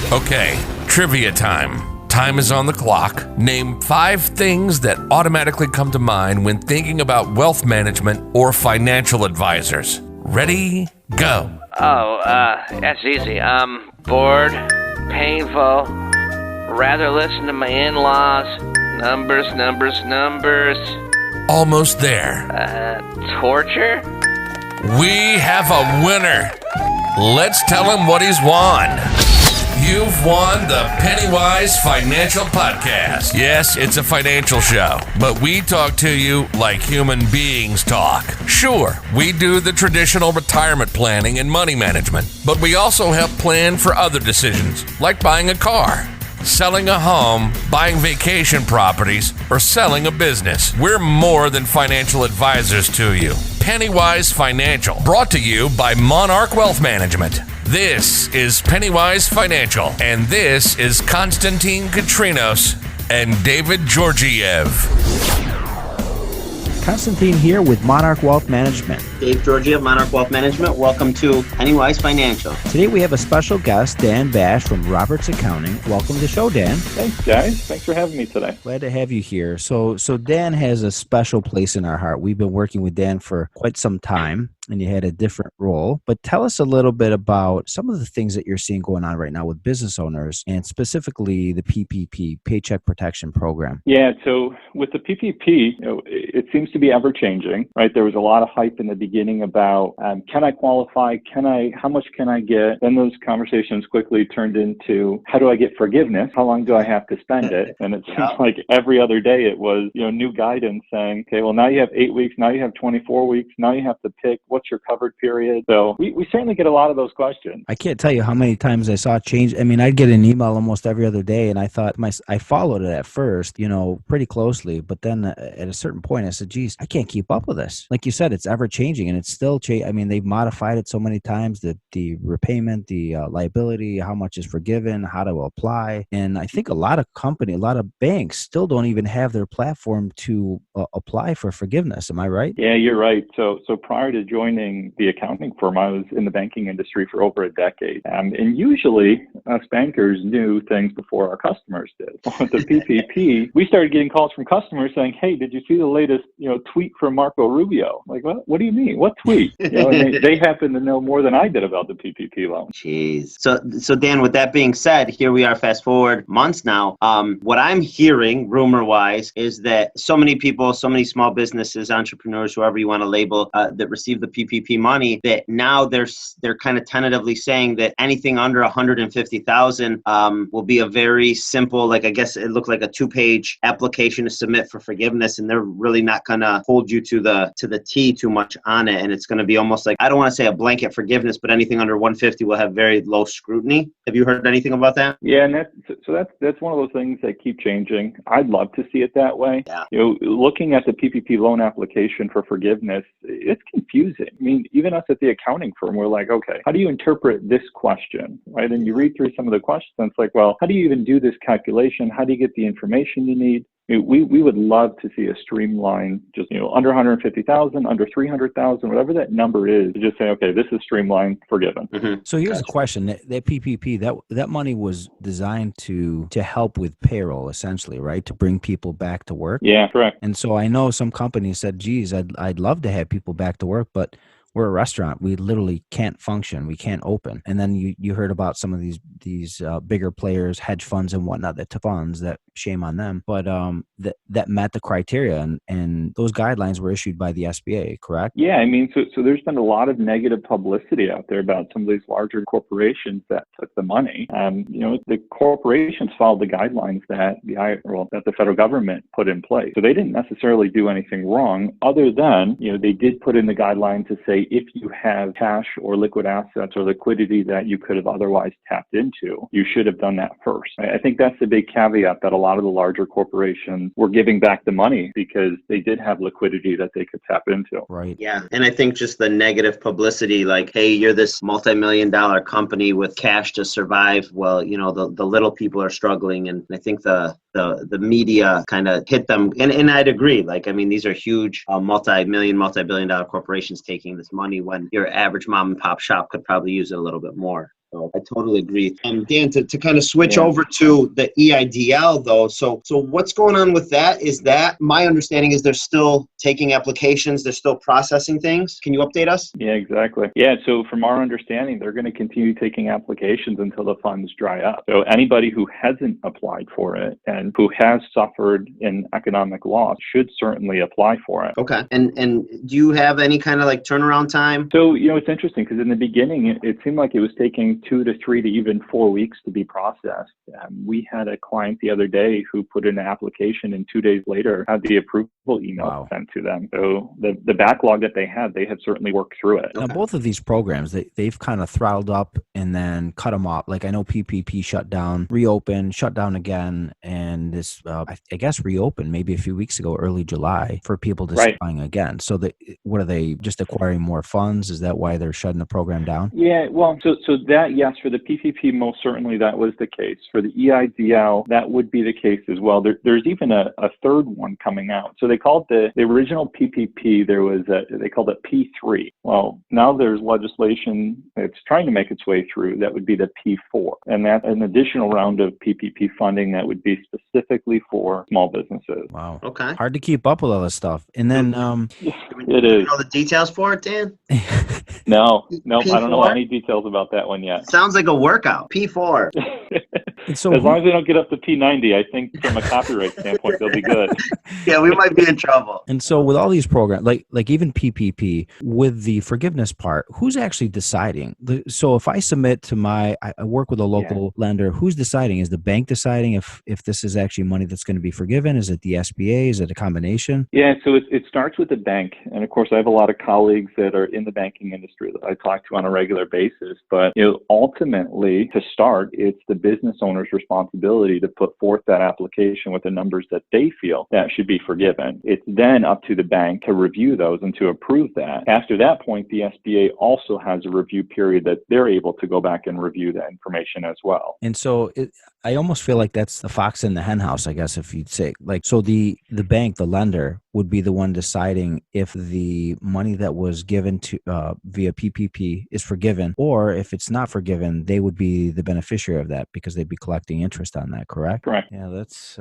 Okay, trivia time. Time is on the clock. Name 5 things that automatically come to mind when thinking about wealth management or financial advisors. Ready, go. That's easy. Bored, painful, rather listen to my in-laws, numbers. Almost there. Torture? We have a winner. Let's tell him what he's won. You've won the PennyWise Financial Podcast. Yes, it's a financial show, but we talk to you like human beings talk. Sure, we do the traditional retirement planning and money management, but we also help plan for other decisions, like buying a car, selling a home, buying vacation properties, or selling a business. We're more than financial advisors to you. PennyWise Financial, brought to you by Monarch Wealth Management. This is PennyWise Financial, and this is Constantine Kitrinos and David Georgiev. Constantine here with Monarch Wealth Management. Dave Georgiev, Monarch Wealth Management. Welcome to PennyWise Financial. Today we have a special guest, Dan Basch from Roberts Accounting. Welcome to the show, Dan. Thanks, guys. Thanks for having me today. Glad to have you here. So Dan has a special place in our heart. We've been working with Dan for quite some time, and you had a different role. But tell us a little bit about some of the things that you're seeing going on right now with business owners, and specifically the PPP, Paycheck Protection Program. Yeah, so with the PPP, it seems to be ever-changing, right? There was a lot of hype in the beginning about, can I qualify? How much can I get? Then those conversations quickly turned into, how do I get forgiveness? How long do I have to spend it? And it seems like every other day it was, new guidance saying, okay, well, now you have 8 weeks, now you have 24 weeks, now you have to pick what's your covered period. So we certainly get a lot of those questions. I can't tell you how many times I saw change. I mean, I'd get an email almost every other day, and I thought I followed it at first, pretty closely. But then at a certain point, I said, geez, I can't keep up with this. Like you said, it's ever changing, and it's still changing. I mean, they've modified it so many times, the repayment, the liability, how much is forgiven, how to apply. And I think a lot of banks still don't even have their platform to apply for forgiveness. Am I right? Yeah, you're right. So prior to joining the accounting firm, I was in the banking industry for over a decade. And usually us bankers knew things before our customers did. With the PPP, we started getting calls from customers saying, hey, did you see the latest tweet from Marco Rubio? Like, what do you mean? What tweet? And they happen to know more than I did about the PPP loan. Jeez. So Dan, with that being said, here we are, fast forward months now. What I'm hearing, rumor-wise, is that so many people, so many small businesses, entrepreneurs, whoever you want to label, that receive the PPP money, that now they're kind of tentatively saying that anything under $150,000 will be a very simple, I guess it looked like a 2-page application to submit for forgiveness, and they're really not going to hold you to the T too much on it, and it's going to be almost like, I don't want to say a blanket forgiveness, but anything under 150 will have very low scrutiny. Have you heard anything about that? Yeah, and that's one of those things that keep changing. I'd love to see it that way. Yeah. Looking at the PPP loan application for forgiveness, it's confusing. I mean, even us at the accounting firm, we're like, okay, how do you interpret this question, right? And you read through some of the questions, and it's like, well, how do you even do this calculation? How do you get the information you need? We would love to see a streamline, just under 150,000, under 300,000, whatever that number is, to just say, okay, this is streamlined, forgiven. Mm-hmm. So here's a question: that PPP, that money was designed to help with payroll, essentially, right? To bring people back to work. Yeah, correct. And so I know some companies said, "Geez, I'd love to have people back to work, but we're a restaurant. We literally can't function. We can't open." And then you heard about some of these bigger players, hedge funds and whatnot, that took funds. That shame on them, but that met the criteria, and those guidelines were issued by the SBA, correct? Yeah, I mean, so there's been a lot of negative publicity out there about some of these larger corporations that took the money. The corporations followed the guidelines that the federal government put in place. So they didn't necessarily do anything wrong, other than they did put in the guideline to say, if you have cash or liquid assets or liquidity that you could have otherwise tapped into, you should have done that first. I think that's the big caveat, that a lot of the larger corporations were giving back the money because they did have liquidity that they could tap into. Right. Yeah. And I think just the negative publicity, like, hey, you're this multi-million-dollar company with cash to survive. Well, the little people are struggling. And I think the media kind of hit them. And I'd agree. These are huge multi-billion-dollar corporations taking this money when your average mom and pop shop could probably use it a little bit more. So I totally agree. Dan, to kind of switch over to the EIDL though. So what's going on with that? Is that my understanding is they're still taking applications, they're still processing things. Can you update us? Yeah, exactly. Yeah, so from our understanding, they're going to continue taking applications until the funds dry up. So anybody who hasn't applied for it and who has suffered an economic loss should certainly apply for it. Okay. And do you have any kind of like turnaround time? So, it's interesting because in the beginning, it seemed like it was taking 2 to 3 to even 4 weeks to be processed. We had a client the other day who put in an application and 2 days later had the approval email sent to them. So the backlog that they have certainly worked through it. Now, both of these programs, they've kind of throttled up and then cut them off. Like I know PPP shut down, reopened, shut down again, and this, I guess, reopened maybe a few weeks ago, early July, for people to start buying again. So what are they, just acquiring more funds? Is that why they're shutting the program down? Yeah, well, so that, yes, for the PPP, most certainly that was the case. For the EIDL, that would be the case as well. There's even a third one coming out. So they called the original PPP, they called it P3. Well, now there's legislation that's trying to make its way through. That would be the P4. And that's an additional round of PPP funding that would be specifically for small businesses. Wow. Okay. Hard to keep up with all this stuff. And then, it is. You know the details for it, Dan? No, P4? I don't know any details about that one yet. Sounds like a workout. P4. so as long as they don't get up to P90, I think from a copyright standpoint, they'll be good. Yeah, we might be in trouble. And so with all these programs, like even PPP, with the forgiveness part, who's actually deciding? So if I submit to I work with a local lender, who's deciding? Is the bank deciding if this is actually money that's going to be forgiven? Is it the SBA? Is it a combination? Yeah, so it starts with the bank. And of course, I have a lot of colleagues that are in the banking industry that I talk to on a regular basis. But ultimately, to start, it's the business owner's responsibility to put forth that application with the numbers that they feel that should be forgiven. It's then up to the bank to review those and to approve that. After that point, the SBA also has a review period that they're able to go back and review that information as well. And so I almost feel like that's the fox in the hen house, I guess, if you'd say. Like, so the bank, the lender, would be the one deciding if the money that was given to via PPP is forgiven, or if it's not forgiven, they would be the beneficiary of that because they'd be collecting interest on that. Correct? Correct. Yeah, that's.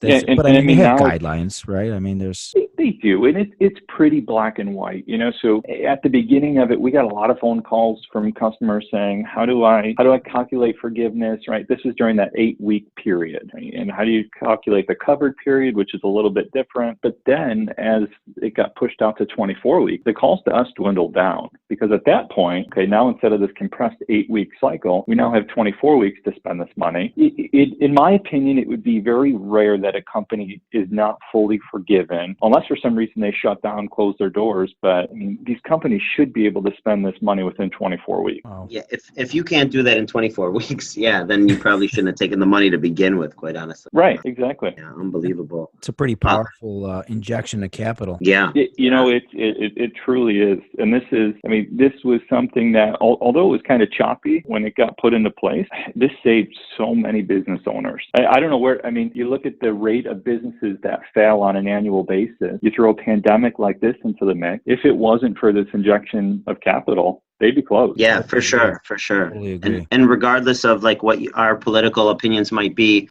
Yeah, but I mean, they have guidelines, right? I mean, there's. They do, and it's pretty black and white, So at the beginning of it, we got a lot of phone calls from customers saying, "How do I calculate forgiveness?" Right? This is during that 8-week period, right? And how do you calculate the covered period, which is a little bit different? But then, as it got pushed out to 24 weeks, the calls to us dwindled down because at that point, now instead of this compressed 8-week cycle, we now have 24 weeks to spend this money. In my opinion, it would be very rare that a company is not fully forgiven, unless for some reason they shut down, close their doors. But I mean, these companies should be able to spend this money within 24 weeks. Wow. Yeah, if you can't do that in 24 weeks, then you probably shouldn't have taken the money to begin with, quite honestly. Right, exactly. Yeah, unbelievable. It's a pretty powerful injection of capital. Yeah. It truly is. And this was something that, although it was kind of choppy when it got put into place, this saved so many business owners. I don't know where, you look at the rate of businesses that fail on an annual basis. You throw a pandemic like this into the mix. If it wasn't for this injection of capital, they'd be closed. Yeah, for sure. Totally agree. And regardless of like what our political opinions might be,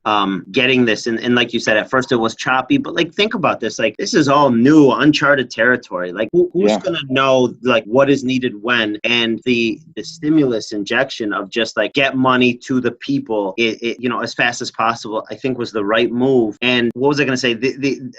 getting this, and like you said, at first it was choppy, but like think about this, like this is all new, uncharted territory. Like who's gonna know like what is needed when? And the stimulus injection of just like get money to the people, as fast as possible, I think was the right move. And what was I gonna say?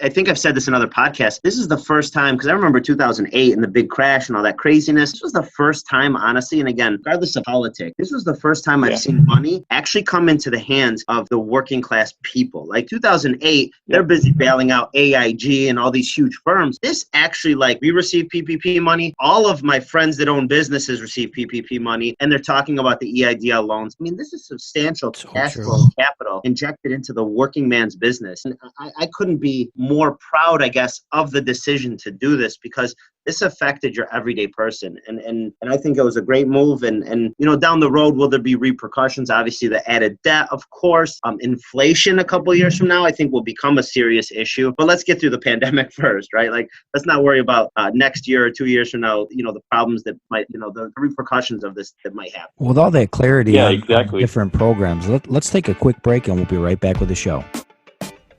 I think I've said this in other podcasts. This is the first time, because I remember 2008 and the big crash and all that craziness. This was the first time, honestly, and again, regardless of politics, this was the first time I've seen money actually come into the hands of the working class people. Like 2008, they're busy bailing out AIG and all these huge firms. This actually, like, we receive PPP money. All of my friends that own businesses receive PPP money, and they're talking about the EIDL loans. I mean, this is substantial cash flow capital injected into the working man's business. And I couldn't be more proud, I guess, of the decision to do this, because this affected your everyday person. And I think it was a great move. And down the road, will there be repercussions? Obviously, the added debt, of course. Inflation a couple of years from now, I think, will become a serious issue. But let's get through the pandemic first, right? Like, let's not worry about next year or 2 years from now, the problems that might, the repercussions of this that might happen. With all that clarity on exactly. different programs, let's take a quick break and we'll be right back with the show.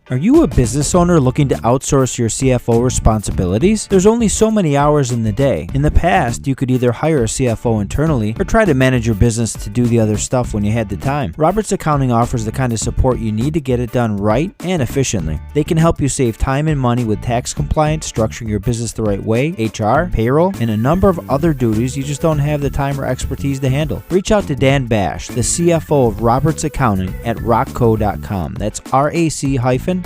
Are you a business owner looking to outsource your CFO responsibilities? There's only so many hours in the day. In the past, you could either hire a CFO internally or try to manage your business to do the other stuff when you had the time. Roberts Accounting offers the kind of support you need to get it done right and efficiently. They can help you save time and money with tax compliance, structuring your business the right way, HR, payroll, and a number of other duties you just don't have the time or expertise to handle. Reach out to Dan Basch, the CFO of Roberts Accounting at rockco.com. That's RAC-co.com,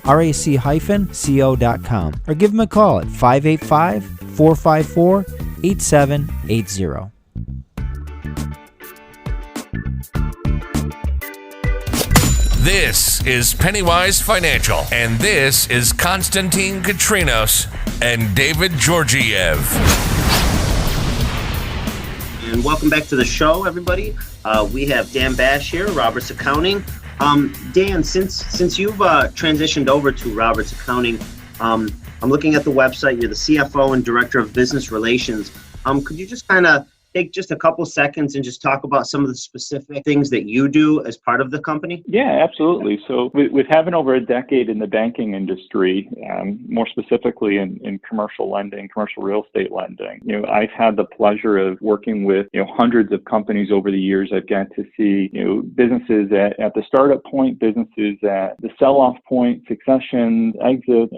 RAC-co.com, or give them a call at 585-454-8780. This is PennyWise Financial, and this is Constantine Kitrinos and David Georgiev. And welcome back to the show, everybody. We have Dan Basch here, Roberts Accounting. Dan, since you've transitioned over to Roberts Accounting, I'm looking at the website. You're the CFO and Director of Business Relations. Could you just kind of take just a couple seconds and just talk about some of the specific things that you do as part of the company? Yeah, absolutely. So with having over a decade in the banking industry, more specifically in commercial lending, commercial real estate lending, I've had the pleasure of working with, hundreds of companies over the years. I've got to see, businesses at the startup point, businesses at the sell-off point, succession, exit.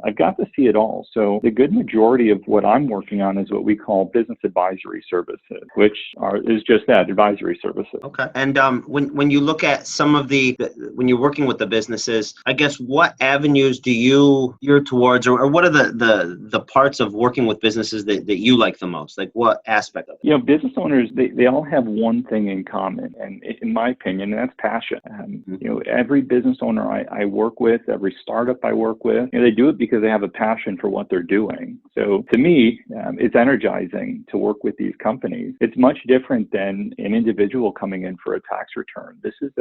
I've got to see it all. So the good majority of what I'm working on is what we call business advisory services, which is just that, advisory services. Okay. And when you look at some of when you're working with the businesses, I guess what avenues do you gear towards, or what are the parts of working with businesses that you like the most? Like what aspect of it? Business owners, they all have one thing in common, and in my opinion, that's passion. Every business owner I work with, every startup I work with, they do it because they have a passion for what they're doing. So to me, it's energizing to work with these companies. It's much different than an individual coming in for a tax return. This is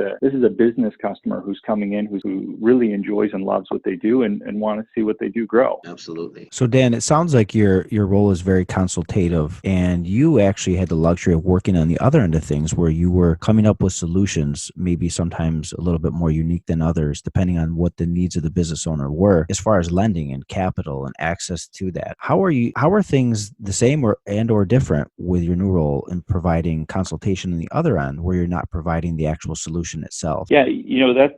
a business customer who's coming in who really enjoys and loves what they do and want to see what they do grow. Absolutely. So Dan, it sounds like your role is very consultative, and you actually had the luxury of working on the other end of things where you were coming up with solutions, maybe sometimes a little bit more unique than others, depending on what the needs of the business owner were, as far as lending and capital and access to that. How are things the same or different with your new role in providing consultation on the other end, where you're not providing the actual solution itself? Yeah,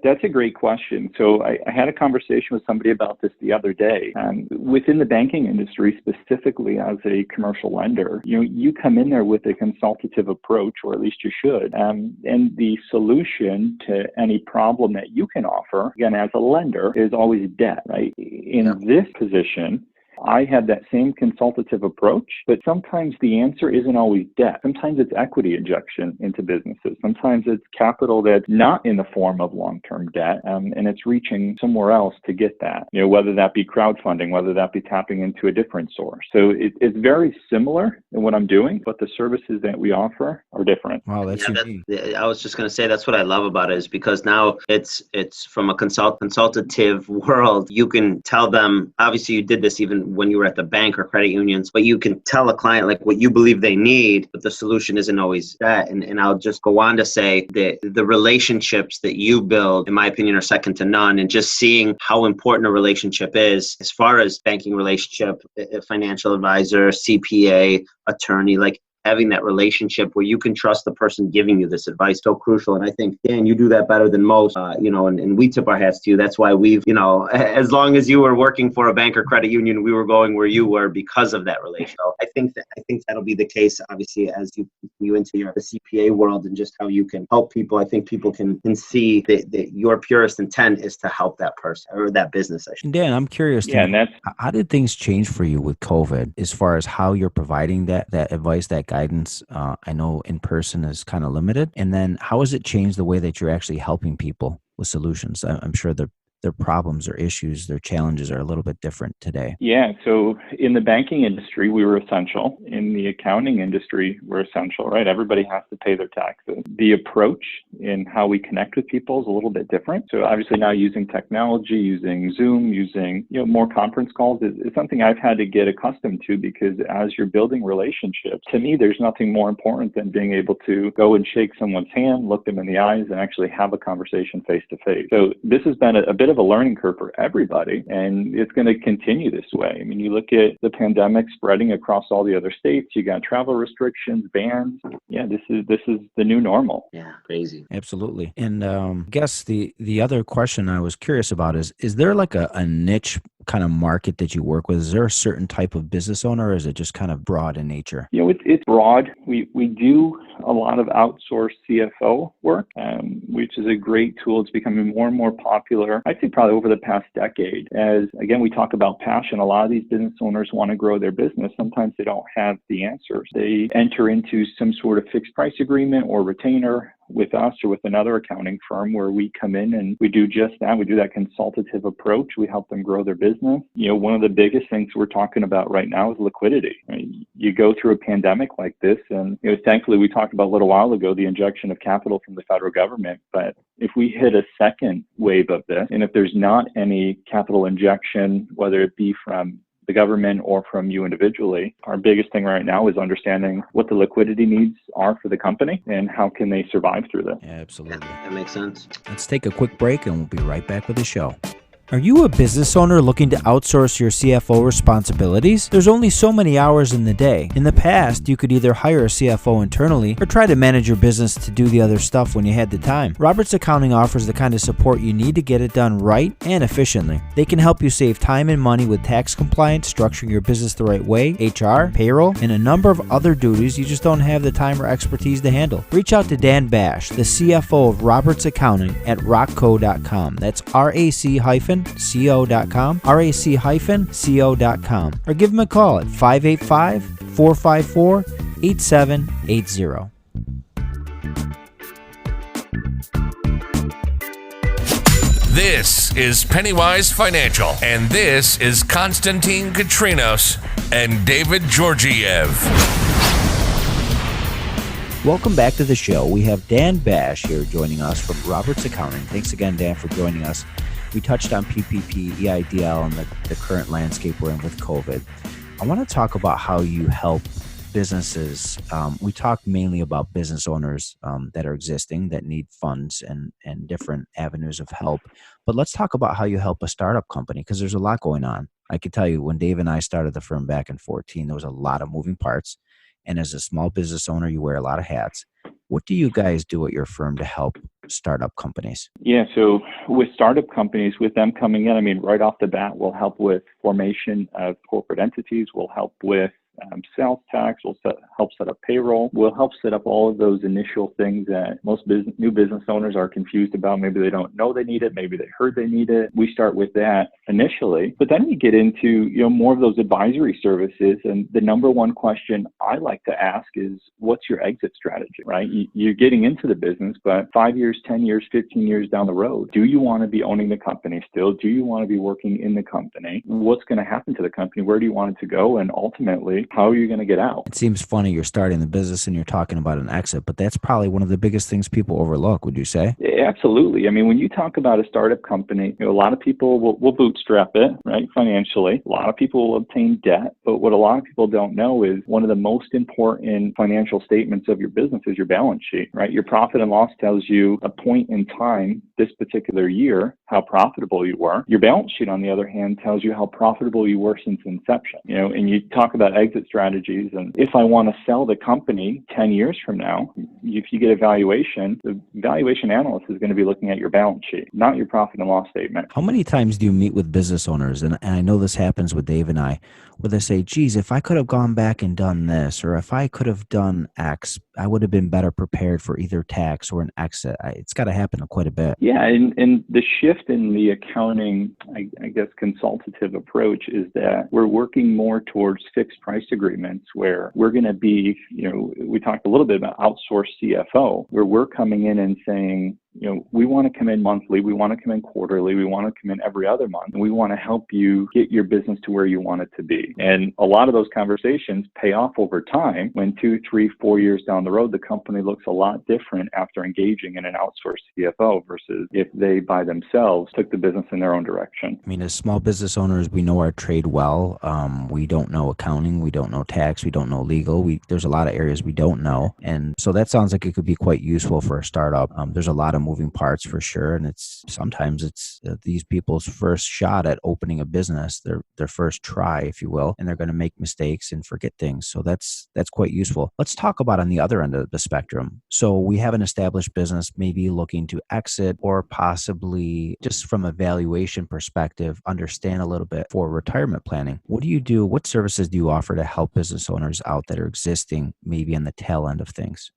that's a great question. So I had a conversation with somebody about this the other day. Within the banking industry, specifically as a commercial lender, you come in there with a consultative approach, or at least you should, and the solution to any problem that you can offer, again, as a lender, is always debt, right? In this position, I had that same consultative approach, but sometimes the answer isn't always debt. Sometimes it's equity injection into businesses. Sometimes it's capital that's not in the form of long-term debt, and it's reaching somewhere else to get that, whether that be crowdfunding, whether that be tapping into a different source. So it's very similar in what I'm doing, but the services that we offer are different. Wow, that's unique. I was just going to say, that's what I love about it, is because now it's from a consultative world. You can tell them, obviously you did this even when you were at the bank or credit unions, but you can tell a client like what you believe they need, but the solution isn't always that. And I'll just go on to say that the relationships that you build, in my opinion, are second to none. And just seeing how important a relationship is, as far as banking relationship, financial advisor, CPA, attorney, like having that relationship where you can trust the person giving you this advice, so crucial. And I think, Dan, you do that better than most, and we tip our hats to you. That's why we've, as long as you were working for a bank or credit union, we were going where you were because of that relationship. So I think that'll be the case, obviously, as you continue into the CPA world and just how you can help people. I think people can see that your purest intent is to help that person or that business. Dan, I'm curious. How did things change for you with COVID as far as how you're providing that advice, that guidance? I know in person is kind of limited. And then how has it changed the way that you're actually helping people with solutions? I'm sure the their problems or issues, their challenges are a little bit different today? Yeah, so in the banking industry, we were essential. In the accounting industry, we're essential, right? Everybody has to pay their taxes. The approach in how we connect with people is a little bit different. So obviously now using technology, using Zoom, using more conference calls is something I've had to get accustomed to, because as you're building relationships, to me, there's nothing more important than being able to go and shake someone's hand, look them in the eyes, and actually have a conversation face to face. So this has been a bit of a learning curve for everybody, and it's going to continue this way. I mean, you look at the pandemic spreading across all the other states, you got travel restrictions, bans. Yeah, this is the new normal. Yeah, crazy. Absolutely. And I guess the other question I was curious about is there like a niche kind of market that you work with? Is there a certain type of business owner, or is it just kind of broad in nature? It's broad. We do a lot of outsourced CFO work, which is a great tool. It's becoming more and more popular, I'd say probably over the past decade. As, again, we talk about passion. A lot of these business owners want to grow their business. Sometimes they don't have the answers. They enter into some sort of fixed price agreement or retainer with us or with another accounting firm, where we come in and we do just that. We do that consultative approach. We help them grow their business. One of the biggest things we're talking about right now is liquidity. I mean, you go through a pandemic like this, and thankfully we talked about a little while ago the injection of capital from the federal government. But if we hit a second wave of this, and if there's not any capital injection, whether it be from the government or from you individually, our biggest thing right now is understanding what the liquidity needs are for the company and how can they survive through this. Yeah, absolutely. Yeah, that makes sense. Let's take a quick break and we'll be right back with the show. Are you a business owner looking to outsource your CFO responsibilities? There's only so many hours in the day. In the past, you could either hire a CFO internally or try to manage your business to do the other stuff when you had the time. Roberts Accounting offers the kind of support you need to get it done right and efficiently. They can help you save time and money with tax compliance, structuring your business the right way, HR, payroll, and a number of other duties you just don't have the time or expertise to handle. Reach out to Dan Basch, the CFO of Roberts Accounting, at rockco.com. That's RAC-co.com, RAC-co.com, or give them a call at 585-454-8780. This is PennyWise Financial, and this is Constantine Kitrinos and David Georgiev. Welcome back to the show. We have Dan Basch here joining us from Roberts Accounting. Thanks again, Dan, for joining us. We touched on PPP, EIDL, and the current landscape we're in with COVID. I want to talk about how you help businesses. We talked mainly about business owners that are existing, that need funds and different avenues of help. But let's talk about how you help a startup company, because there's a lot going on. I can tell you, when Dave and I started the firm back in 2014, there was a lot of moving parts. And as a small business owner, you wear a lot of hats. What do you guys do at your firm to help startup companies? Yeah, so with startup companies, with them coming in, I mean, right off the bat, we'll help with formation of corporate entities. We'll help with sales tax. We'll help set up payroll. We'll help set up all of those initial things that most new business owners are confused about. Maybe they don't know they need it. Maybe they heard they need it. We start with that initially, but then we get into more of those advisory services. And the number one question I like to ask is, what's your exit strategy, right? You're getting into the business, but 5 years, 10 years, 15 years down the road, do you want to be owning the company still? Do you want to be working in the company? What's going to happen to the company? Where do you want it to go? And ultimately, how are you going to get out? It seems funny you're starting the business and you're talking about an exit, but that's probably one of the biggest things people overlook, would you say? Absolutely. I mean, when you talk about a startup company, a lot of people will bootstrap it, right, financially. A lot of people will obtain debt, but what a lot of people don't know is one of the most important financial statements of your business is your balance sheet, right? Your profit and loss tells you a point in time this particular year, how profitable you were. Your balance sheet, on the other hand, tells you how profitable you were since inception. And you talk about exit strategies, and if I want to sell the company 10 years from now, if you get a valuation, the valuation analyst is going to be looking at your balance sheet, not your profit and loss statement. How many times do you meet with business owners, and I know this happens with Dave and I, where they say, geez, if I could have gone back and done this, or if I could have done X, I would have been better prepared for either tax or an exit. It's got to happen quite a bit. Yeah, and the shift in the accounting, I guess, consultative approach is that we're working more towards fixed price agreements, where we're going to be, we talked a little bit about outsourced CFO, where we're coming in and saying, we want to come in monthly, we want to come in quarterly, we want to come in every other month, and we want to help you get your business to where you want it to be. And a lot of those conversations pay off over time when 2, 3, 4 years down the road, the company looks a lot different after engaging in an outsourced CFO versus if they by themselves took the business in their own direction. I mean, as small business owners, we know our trade well. We don't know accounting, we don't know tax, we don't know legal. There's a lot of areas we don't know. And so that sounds like it could be quite useful for a startup. There's a lot of moving parts for sure. And sometimes it's these people's first shot at opening a business, their first try, if you will, and they're going to make mistakes and forget things. So that's quite useful. Let's talk about on the other end of the spectrum. So we have an established business, maybe looking to exit or possibly just from a valuation perspective, understand a little bit for retirement planning. What do you do? What services do you offer to help business owners out that are existing maybe on the tail end of things?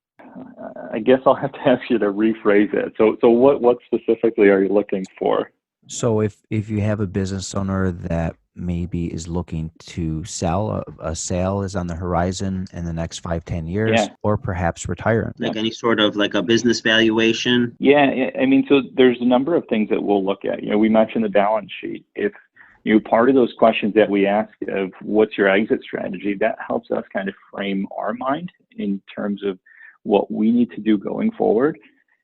I guess I'll have to ask you to rephrase it. So what specifically are you looking for? So if you have a business owner that maybe is looking to sell, a sale is on the horizon in the next 5-10 years, or perhaps retire. Like any sort of like a business valuation? Yeah, I mean, so there's a number of things that we'll look at. We mentioned the balance sheet. If part of those questions that we ask of what's your exit strategy, that helps us kind of frame our mind in terms of what we need to do going forward.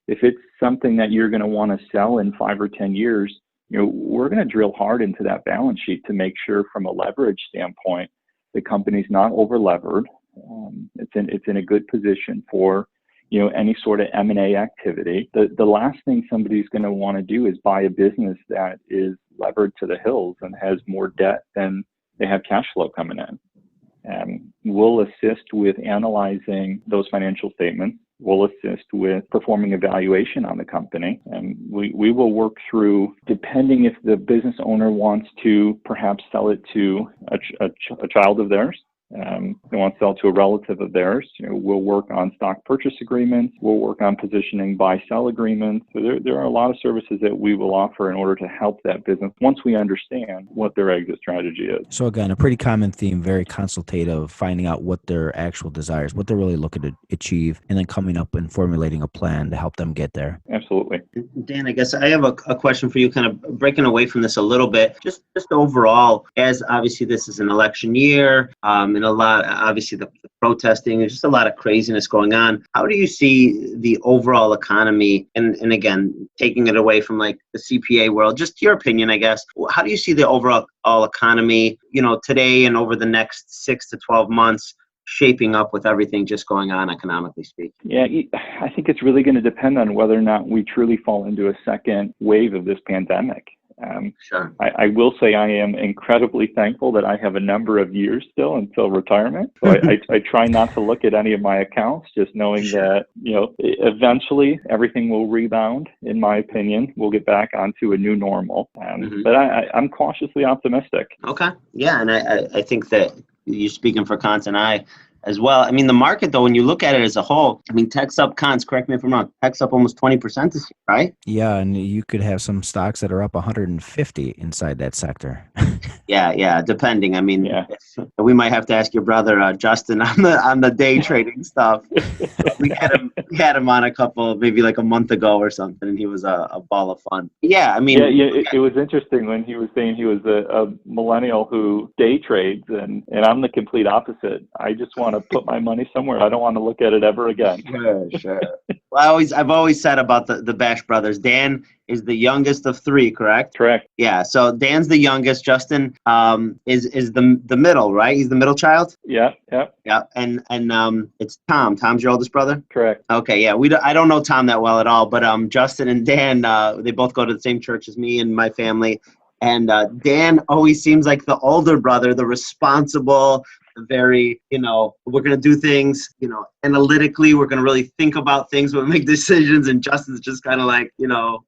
If it's something that you're going to want to sell in 5 or 10 years, we're going to drill hard into that balance sheet to make sure from a leverage standpoint, the company's not over levered. It's in a good position for, any sort of M&A activity. The last thing somebody's going to want to do is buy a business that is levered to the hills and has more debt than they have cash flow coming in. We'll assist with analyzing those financial statements. We'll assist with performing evaluation on the company. And we will work through, depending if the business owner wants to perhaps sell it to a child of theirs, they want to sell to a relative of theirs. We'll work on stock purchase agreements. We'll work on positioning buy-sell agreements. So there are a lot of services that we will offer in order to help that business once we understand what their exit strategy is. So again, a pretty common theme, very consultative, finding out what their actual desires, what they're really looking to achieve, and then coming up and formulating a plan to help them get there. Absolutely. Dan, I guess I have a question for you, kind of breaking away from this a little bit, just overall, as obviously this is an election year, and a lot, obviously the protesting, there's just a lot of craziness going on. How do you see the overall economy, and again, taking it away from like the CPA world, just your opinion, I guess, how do you see the overall economy, today and over the next 6 to 12 months shaping up with everything just going on economically speaking? Yeah, I think it's really going to depend on whether or not we truly fall into a second wave of this pandemic. Sure. I will say I am incredibly thankful that I have a number of years still until retirement. So I try not to look at any of my accounts, just knowing that, eventually everything will rebound, in my opinion. We'll get back onto a new normal. But I'm cautiously optimistic. Okay. Yeah. And I think that you're speaking for Cons and I as well. I mean, the market, though, when you look at it as a whole, I mean, tech's up, Cons, correct me if I'm wrong, tech's up almost 20% this year, right? Yeah, and you could have some stocks that are up 150 inside that sector. Yeah, depending. I mean, we might have to ask your brother, Justin, on the day trading stuff. We had him on a couple, maybe like a month ago or something, and he was a ball of fun. Yeah, I mean. It was interesting when he was saying he was a millennial who day trades, and I'm the complete opposite. I just want to put my money somewhere. I don't want to look at it ever again. Sure. Well, I've always said about the Basch brothers, Dan is the youngest of 3, correct? Correct. Yeah. So Dan's the youngest. Justin is the middle, right? He's the middle child. Yeah. And it's Tom. Tom's your oldest brother. Correct. Okay. Yeah. I don't know Tom that well at all, but Justin and Dan, they both go to the same church as me and my family. And Dan always seems like the older brother, the responsible, the very, we're going to do things, analytically. We're going to really think about things when we make decisions. And Justin's just kind of like,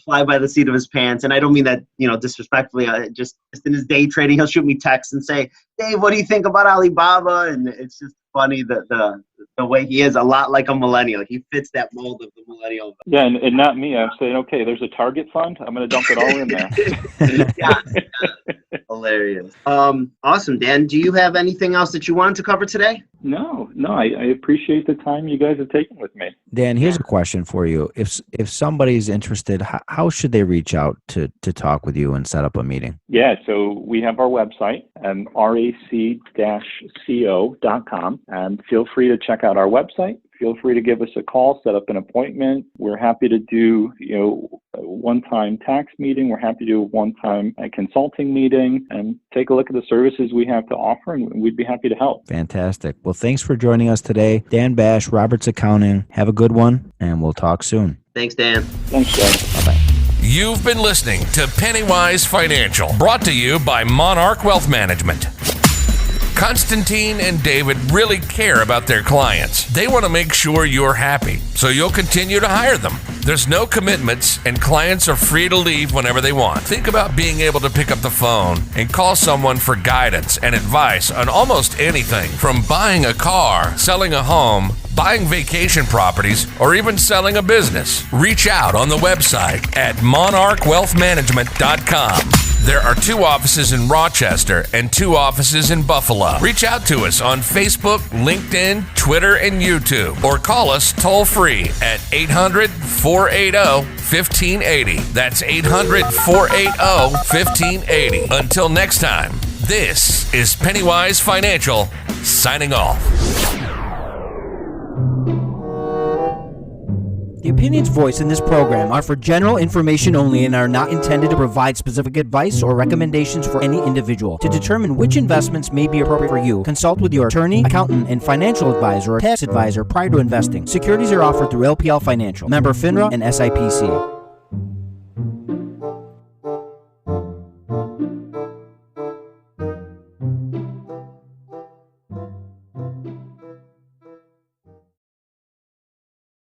fly by the seat of his pants. And I don't mean that, disrespectfully. Just in his day trading, he'll shoot me texts and say, Dave, what do you think about Alibaba? And it's just funny that the way he is, a lot like a millennial. He fits that mold of the millennial. Yeah, and not me. I'm saying, okay, there's a target fund. I'm going to dump it all in there. Yeah. Hilarious. Awesome, Dan. Do you have anything else that you wanted to cover today? No, I appreciate the time you guys have taken with me. Dan, here's a question for you. If somebody's interested, how should they reach out to talk with you and set up a meeting? Yeah, so we have our website, rac-co.com, and feel free to check out our website. Feel free to give us a call, set up an appointment. We're happy to do, a one-time tax meeting. We're happy to do a one-time consulting meeting and take a look at the services we have to offer, and we'd be happy to help. Fantastic. Well, thanks for joining us today. Dan Basch, Roberts Accounting. Have a good one, and we'll talk soon. Thanks, Dan. Thanks, Dan. Bye-bye. You've been listening to PennyWise Financial, brought to you by Monarch Wealth Management. Constantine and David really care about their clients. They want to make sure you're happy, so you'll continue to hire them. There's no commitments, and clients are free to leave whenever they want. Think about being able to pick up the phone and call someone for guidance and advice on almost anything, from buying a car, selling a home, buying vacation properties, or even selling a business. Reach out on the website at monarchwealthmanagement.com. There are 2 offices in Rochester and 2 offices in Buffalo. Reach out to us on Facebook, LinkedIn, Twitter, and YouTube, or call us toll-free at 800-480-1580. That's 800-480-1580. Until next time, this is PennyWise Financial, signing off. The opinions voiced in this program are for general information only and are not intended to provide specific advice or recommendations for any individual. To determine which investments may be appropriate for you, consult with your attorney, accountant, and financial advisor or tax advisor prior to investing. Securities are offered through LPL Financial, member FINRA and SIPC.